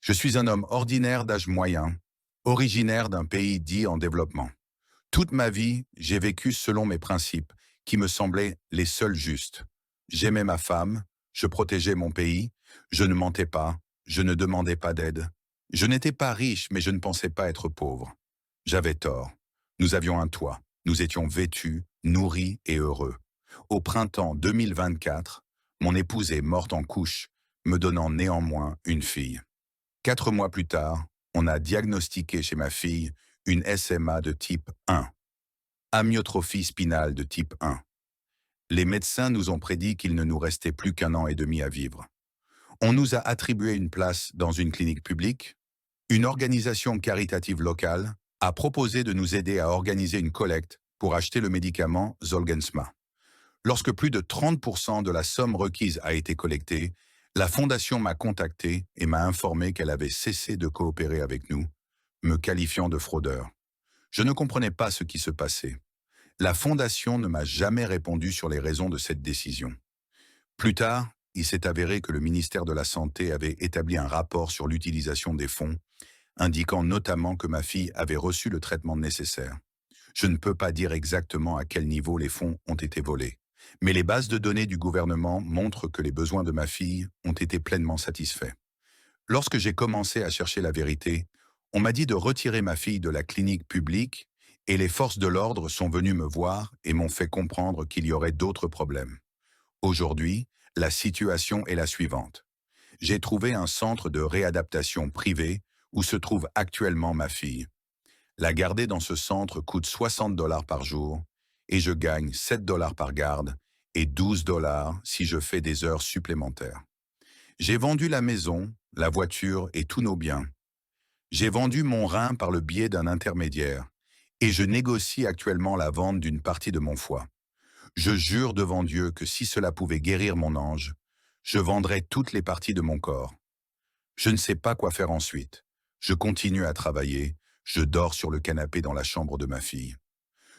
Je suis un homme ordinaire d'âge moyen, originaire d'un pays dit en développement. Toute ma vie, j'ai vécu selon mes principes, qui me semblaient les seuls justes. J'aimais ma femme, je protégeais mon pays, je ne mentais pas, je ne demandais pas d'aide. Je n'étais pas riche, mais je ne pensais pas être pauvre. J'avais tort. Nous avions un toit, nous étions vêtus, nourris et heureux. Au printemps 2024, mon épouse est morte en couche, me donnant néanmoins une fille. 4 mois plus tard, on a diagnostiqué chez ma fille une SMA de type 1, amyotrophie spinale de type 1. Les médecins nous ont prédit qu'il ne nous restait plus qu'un an et demi à vivre. On nous a attribué une place dans une clinique publique. Une organisation caritative locale a proposé de nous aider à organiser une collecte pour acheter le médicament Zolgensma. Lorsque plus de 30% de la somme requise a été collectée, la fondation m'a contacté et m'a informé qu'elle avait cessé de coopérer avec nous, me qualifiant de fraudeur. Je ne comprenais pas ce qui se passait. La fondation ne m'a jamais répondu sur les raisons de cette décision. Plus tard, il s'est avéré que le ministère de la Santé avait établi un rapport sur l'utilisation des fonds, indiquant notamment que ma fille avait reçu le traitement nécessaire. Je ne peux pas dire exactement à quel niveau les fonds ont été volés, mais les bases de données du gouvernement montrent que les besoins de ma fille ont été pleinement satisfaits. Lorsque j'ai commencé à chercher la vérité, on m'a dit de retirer ma fille de la clinique publique et les forces de l'ordre sont venues me voir et m'ont fait comprendre qu'il y aurait d'autres problèmes. Aujourd'hui, la situation est la suivante. J'ai trouvé un centre de réadaptation privé où se trouve actuellement ma fille. La garder dans ce centre coûte 60 dollars par jour et je gagne 7 dollars par garde et 12 dollars si je fais des heures supplémentaires. J'ai vendu la maison, la voiture et tous nos biens. J'ai vendu mon rein par le biais d'un intermédiaire et je négocie actuellement la vente d'une partie de mon foie. Je jure devant Dieu que si cela pouvait guérir mon ange, je vendrais toutes les parties de mon corps. Je ne sais pas quoi faire ensuite. Je continue à travailler, je dors sur le canapé dans la chambre de ma fille.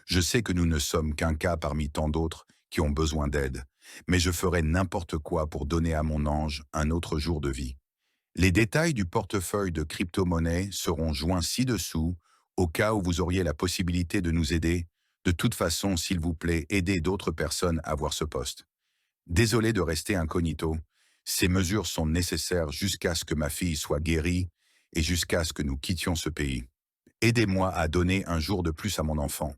Je sais que nous ne sommes qu'un cas parmi tant d'autres qui ont besoin d'aide, mais je ferai n'importe quoi pour donner à mon ange un autre jour de vie. Les détails du portefeuille de crypto-monnaie seront joints ci-dessous au cas où vous auriez la possibilité de nous aider. De toute façon, s'il vous plaît, aidez d'autres personnes à voir ce poste. Désolé de rester incognito. Ces mesures sont nécessaires jusqu'à ce que ma fille soit guérie et jusqu'à ce que nous quittions ce pays. Aidez-moi à donner un jour de plus à mon enfant.